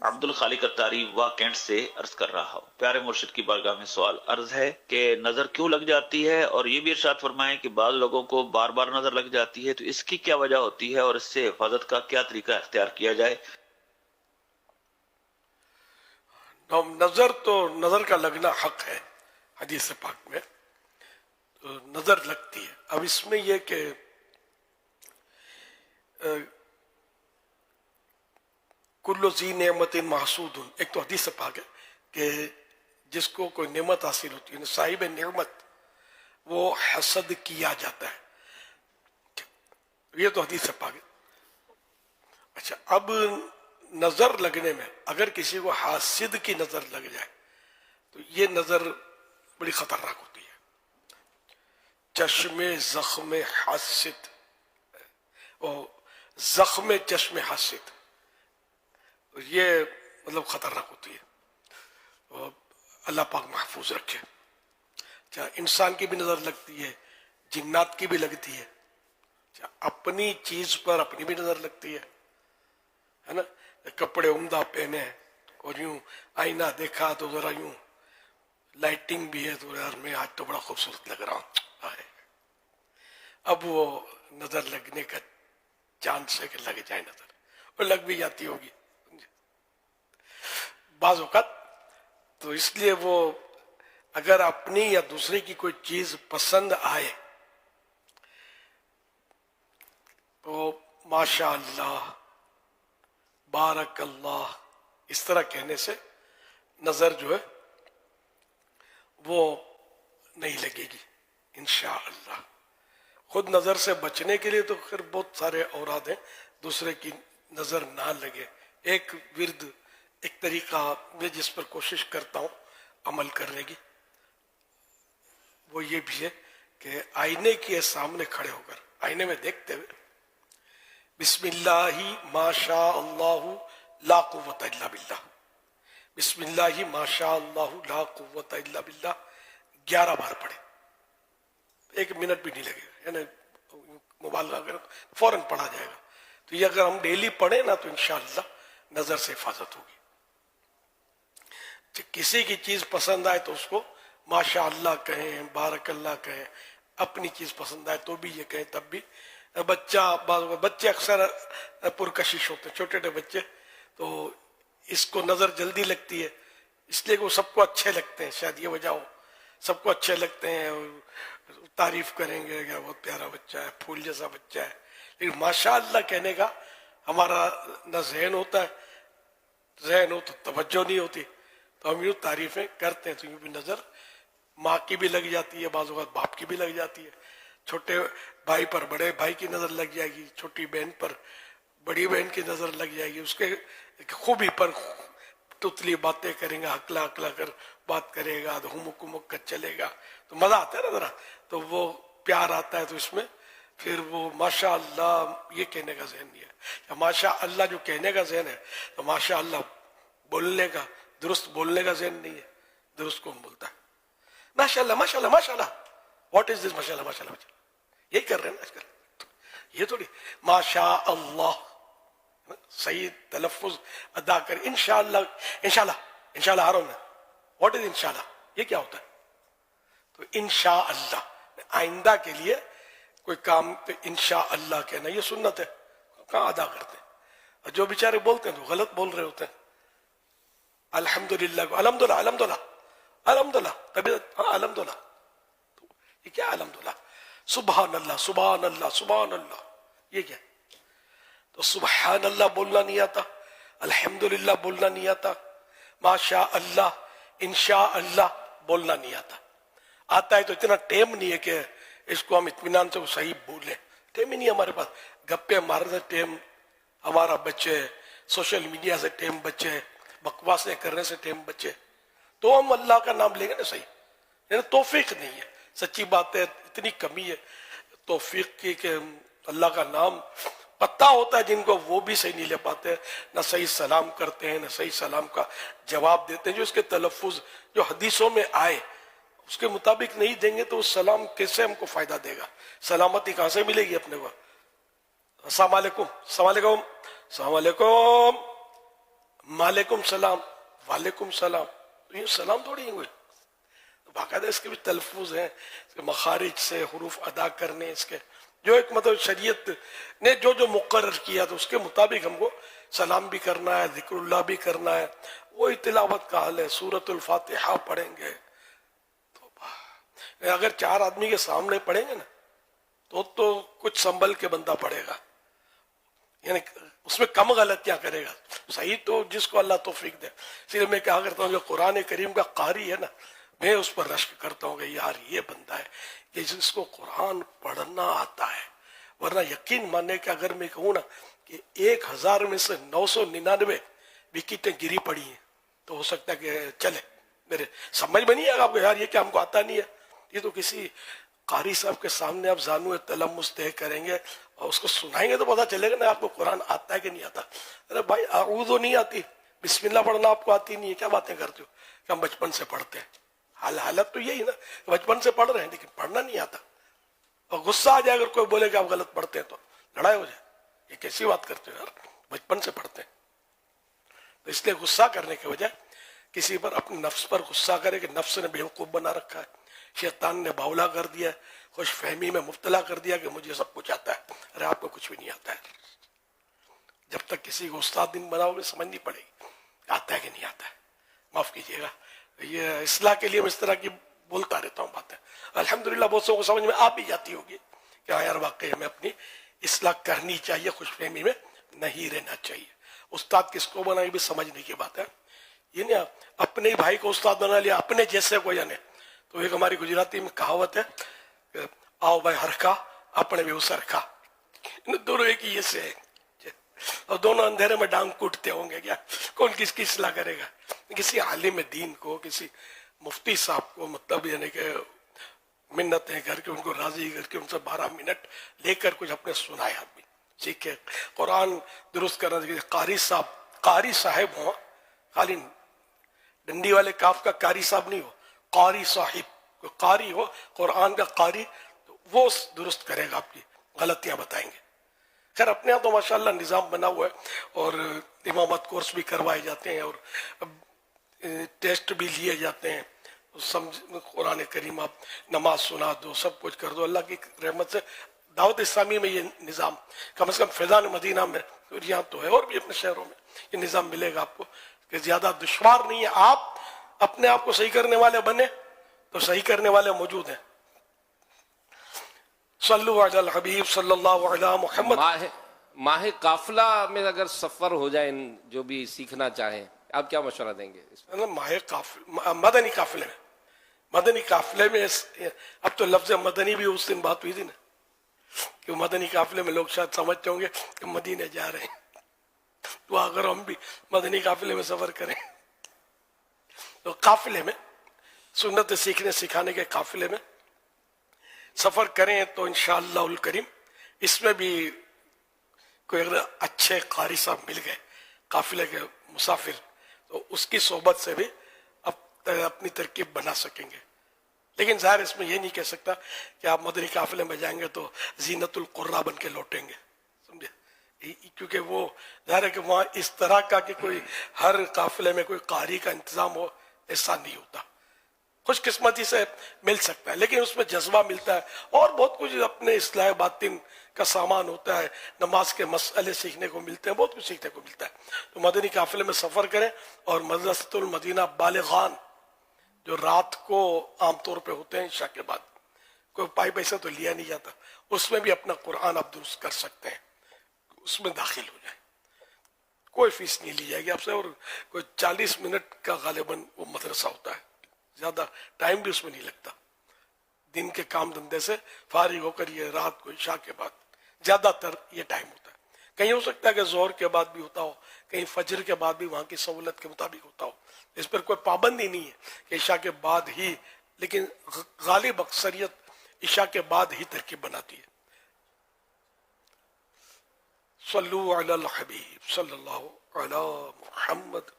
عبد الخالق اتاری وا کینٹ سے عرض کر رہا ہوں، پیارے مرشد کی بارگاہ میں سوال عرض ہے کہ نظر کیوں لگ جاتی ہے، اور یہ بھی ارشاد فرمائیں کہ بعض لوگوں کو بار بار نظر لگ جاتی ہے، تو اس کی کیا وجہ ہوتی ہے اور اس سے حفاظت کا کیا طریقہ اختیار کیا جائے؟ نظر تو نظر کا لگنا حق ہے، حدیث پاک میں تو نظر لگتی ہے۔ اب اس میں یہ کہ کل ذی نعمت محسود، ایک تو حدیث پاک ہے کہ جس کو کوئی نعمت حاصل ہوتی ہے صاحب نعمت وہ حسد کیا جاتا ہے، یہ تو حدیث پاک ہے۔ اچھا، اب نظر لگنے میں اگر کسی کو حاسد کی نظر لگ جائے تو یہ نظر بڑی خطرناک ہوتی ہے۔ چشم زخم حاسد، اور زخم چشم حاسد، یہ مطلب خطرناک ہوتی ہے، اور اللہ پاک محفوظ رکھے۔ اچھا، انسان کی بھی نظر لگتی ہے، جنات کی بھی لگتی ہے، اچھا اپنی چیز پر اپنی بھی نظر لگتی ہے نا۔ کپڑے عمدہ پہنے اور یوں آئینہ دیکھا تو ذرا یوں لائٹنگ بھی ہے تو یار میں آج تو بڑا خوبصورت لگ رہا ہوں، اب وہ نظر لگنے کا چانس ہے کہ لگ جائے نظر، اور لگ بھی جاتی ہوگی بعض اوقات۔ تو اس لیے وہ اگر اپنی یا دوسرے کی کوئی چیز پسند آئے تو ماشاء اللہ بارک اللہ اس طرح کہنے سے نظر جو ہے وہ نہیں لگے گی انشاءاللہ۔ خود نظر سے بچنے کے لیے تو خیر بہت سارے اوراد ہیں، دوسرے کی نظر نہ لگے۔ ایک ورد، ایک طریقہ میں جس پر کوشش کرتا ہوں عمل کرنے کی، وہ یہ بھی ہے کہ آئینے کے سامنے کھڑے ہو کر آئینے میں دیکھتے ہوئے بسم اللہ ما شاء اللہ لا قوت الا باللہ، بسم اللہ ما شاء اللہ لا قوت الا باللہ 11 بار پڑھے، 1 منٹ بھی نہیں لگے گا، یعنی مبالغہ کریں فوراً پڑھا جائے گا۔ تو یہ اگر ہم ڈیلی پڑھیں نا تو انشاءاللہ نظر سے حفاظت ہوگی۔ کسی کی چیز پسند آئے تو اس کو ماشاء اللہ کہیں، بارک اللہ کہیں، اپنی چیز پسند آئے تو بھی یہ کہیں تب بھی۔ بچے اکثر پرکشش ہوتے ہیں، چھوٹے چھوٹے بچے، تو اس کو نظر جلدی لگتی ہے، اس لیے کہ وہ سب کو اچھے لگتے ہیں، شاید یہ وجہ ہو، سب کو اچھے لگتے ہیں، تعریف کریں گے کہ بہت پیارا بچہ ہے، پھول جیسا بچہ ہے، لیکن ماشاء اللہ کہنے کا ہمارا نہ ذہن ہوتا ہے، ذہن ہو تو توجہ نہیں ہوتی، تو ہم یوں تعریفیں کرتے ہیں، تو یوں بھی نظر ماں کی بھی لگ جاتی ہے، بعض اوقات باپ کی بھی لگ جاتی ہے، چھوٹے بھائی پر بڑے بھائی کی نظر لگ جائے گی، چھوٹی بہن پر بڑی بہن کی نظر لگ جائے گی، اس کے خوبی پر تتلی باتیں کریں گا، ہکلا ہکلا کر بات کرے گا، تو ہمک ہمک کر چلے گا، تو مزہ آتا ہے نا ذرا، تو وہ پیار آتا ہے، تو اس میں پھر وہ ماشاء اللہ یہ کہنے کا ذہن نہیں ہے، ماشاء اللہ جو کہنے کا ذہن ہے، تو ماشاء اللہ بولنے کا، درست بولنے کا ذہن نہیں ہے، درست کون بولتا ہے؟ ماشاء اللہ ماشاء اللہ ماشاء اللہ، واٹ از دس ماشاء اللہ ماشاء اللہ، یہی کر رہے ہیں نا آج کل، یہ تھوڑی ماشاء اللہ صحیح تلفظ ادا کر، انشاءاللہ انشاءاللہ انشاءاللہ آ رہا ہوں میں، واٹ از انشاءاللہ، یہ کیا ہوتا ہے؟ تو انشاءاللہ آئندہ کے لیے کوئی کام پہ انشاءاللہ کہنا یہ سنت ہے، کہاں ادا کرتے ہیں، اور جو بیچارے بولتے ہیں تو غلط بول رہے ہوتے ہیں۔ الحمدللہ کو الحمدللہ الحمدللہ الحمدللہ، طبیعت ہاں الحمدللہ، یہ کیا الحمدللہ؟ سبحان اللہ سبحان اللہ سبحان اللہ، یہ کیا؟ تو سبحان اللہ بولنا نہیں آتا، الحمدللہ بولنا نہیں آتا، ماشاء اللہ انشاء اللہ بولنا نہیں آتا، آتا ہے تو اتنا ٹائم نہیں ہے کہ اس کو ہم اطمینان سے صحیح بولیں، ٹائم ہی نہیں ہمارے پاس، گپے مارنے سے ٹائم ہمارا بچے، سوشل میڈیا سے ٹائم بچے، بکواسیں کرنے سے ٹائم بچے، تو ہم اللہ کا نام لیں گے نا صحیح، یعنی توفیق نہیں ہے، سچی بات ہے، اتنی کمی ہے توفیق کی کہ اللہ کا نام پتہ ہوتا ہے جن کو وہ بھی صحیح نہیں لے پاتے، نہ صحیح سلام کرتے ہیں، نہ صحیح سلام کا جواب دیتے ہیں، جو اس کے تلفظ جو حدیثوں میں آئے اس کے مطابق نہیں دیں گے تو وہ سلام کیسے ہم کو فائدہ دے گا، سلامتی کہاں سے ملے گی اپنے کو؟ السلام علیکم السلام علیکم السلام علیکم، मालेकुम सलाम, वालेकुम सलाम, तो ये सलाम थोड़ी हुए, बाकायदा इसके भी तलफुज हैं, इसके मखारिज से हुरूफ अदा करने, इसके जो एक मतलब शरीयत ने जो जो मुकर्रर किया तो उसके मुताबिक हमको सलाम भी करना है, जिक्रुल्लाह भी करना है। वही तिलावत का हाल है, सूरतुल फातिहा पढ़ेंगे तो अगर 4 आदमी के सामने पढ़ेंगे ना तो कुछ संभल के बंदा पढ़ेगा, यानी उसमें कम गलतियां करेगा। सही तो जिसको अल्लाह तौफीक दे। इसलिए मैं क्या करता हूँ, जो कुरान करीम का कारी है ना, मैं उस पर रश्क करता हूँ कि यार ये बंदा है कि जिसको कुरान पढ़ना आता है। वरना यकीन मानने कि अगर मैं कहूँ ना कि 1000 में से 999 विकेटें गिरी पड़ी हैं तो हो सकता है कि चले, मेरे समझ में नहीं आएगा आपको, यार ये क्या हमको आता नहीं है। ये तो किसी कारी साहब के सामने आप जानू तलम्मुस तय करेंगे और उसको सुनाएंगे तो पता चलेगा ना आपको कुरान आता है कि नहीं आता। अरे भाई आऊज़ो नहीं आती, बिस्मिल्लाह पढ़ना आपको आती नहीं है, क्या बातें करते हो कि हम बचपन से पढ़ते हैं। हालत तो यही ना, बचपन से पढ़ रहे हैं लेकिन पढ़ना नहीं आता। और गुस्सा आ जाए अगर कोई बोले कि आप गलत पढ़ते हैं तो लड़ाई हो जाए, ये कैसी बात करते हो यार, बचपन से पढ़ते हैं। तो इसलिए गुस्सा करने के बजाय किसी पर, अपने नफ्स पर गुस्सा करे कि नफ्स ने बेवकूफ बना रखा है, शैतान ने बावला कर दिया है, खुश फहमी में मुब्तला कर दिया कि मुझे सब कुछ आता है। अरे आपको कुछ भी नहीं आता है। जब तक किसी को उस्ताद दिन बनाओगे समझ नहीं पड़ेगी आता है कि नहीं आता है। माफ कीजिएगा, ये इस्लाह के लिए मैं इस तरह की बोलता रहता हूँ बातें। अल्हम्दुलिल्लाह बहुत लोगों को समझ में आ भी जाती होगी कि हाँ यार वाकई हमें अपनी इस्लाह करनी चाहिए, खुशफहमी में नहीं रहना चाहिए। उस्ताद किसको बनाए भी समझने की बात है। ये नहीं अपने ही भाई को उस्ताद बना लिया, अपने जैसे को जाने। तो एक हमारी गुजराती में कहावत है, आओ भाई हरखा अपने भी उस हरखा, दोनों एक ही से है और दोनों अंधेरे में डांग कूटते होंगे। क्या कौन किसकी इस्लाह करेगा? किसी आलिम दीन को, किसी मुफ्ती साहब को मतलब यानी कि मिन्नतें करके उनको राजी करके उनसे 12 मिनट लेकर कुछ अपने सुनाए आदमी सीखे। कुरान दुरुस्त करना चाहिए। कारी साहब, कारी साहिब हो, खाली डंडी वाले काफ का कारी साहब नहीं हो, कारी साहिब, कारी हो कुरान का कारी, तो वो दुरुस्त करेगा, आपकी गलतियां बताएंगे। खैर अपने यहाँ तो माशाल्लाह निज़ाम बना हुआ है और इमामत कोर्स भी करवाए जाते हैं और टेस्ट भी लिए जाते हैं। समझ कुरान करीम आप नमाज सुना दो, सब कुछ कर दो। अल्लाह की रहमत से दावत इस्लामी में ये निज़ाम कम से कम फैज़ान मदीना में, और यहाँ तो है और भी अपने शहरों में ये निज़ाम मिलेगा आपको कि ज़्यादा दुश्वार नहीं है। आप अपने आप को सही करने वाले बने तो सही करने वाले मौजूद हैं। सल्लु अलल हबीब सल्लल्लाहु अलैहि मुहम्मद। माह काफिला में अगर सफर हो जाए, जो भी सीखना चाहें, आप क्या मशवरा देंगे इसमें? माह काफिला, मदनी काफिले में, मदनी काफिले में अब तो लफ्ज मदनी भी उस दिन बात हुई थी ना कि मदनी काफिले में लोग शायद समझते होंगे कि मदीने जा रहे हैं। तो अगर हम भी मदनी काफिले में सफर करें तो काफिले में सुन्नत सीखने सिखाने के काफिले में सफर करें तो इंशाअल्लाहुल करीम इसमें भी कोई अगर अच्छे कारी साहब मिल गए काफिले के मुसाफिर, तो उसकी सोबत से भी अपनी तरकीब बना सकेंगे। लेकिन ज़ाहिर इसमें ये नहीं कह सकता कि आप मदनी काफिले में जाएंगे तो जीनतुल कुर्रा बन के लौटेंगे, समझे? क्योंकि वो ज़ाहिर है कि वहाँ इस तरह का कि कोई हर काफिले में कोई कारी का इंतजाम हो, ऐसा नहीं होता। खुशकिस्मती से मिल सकता है लेकिन उसमें जज्बा मिलता है और बहुत कुछ अपने इस्लाह बातिन का सामान होता है, नमाज के मसले सीखने को मिलते हैं, बहुत कुछ सीखने को मिलता है। तो मदनी काफिले में सफर करें और मदरसतुल मदीना बालिगान जो रात को आमतौर पे होते हैं इशा के बाद, कोई पाई पैसा तो लिया नहीं जाता, उसमें भी अपना कुरान आप दुरुस्त कर सकते हैं, उसमें दाखिल हो जाए, कोई फीस नहीं ली जाएगी आपसे और कोई 40 मिनट का गालिबन वो मदरसा होता है, ज्यादा टाइम भी उसमें नहीं लगता। दिन के काम धंधे से फारिग होकर ये रात को इशा के बाद ज्यादातर ये टाइम होता है। कहीं हो सकता है कि जोहर के बाद भी होता हो, कहीं फजर के बाद भी वहां की सहूलत के मुताबिक होता हो, इस पर कोई पाबंदी नहीं है कि इशा के बाद ही, लेकिन गालिब अक्सरियत इशा के बाद ही तरकीब बनाती है। सल्लु अलल हबीब सल्लल्लाहु अलैहि मुहम्मद।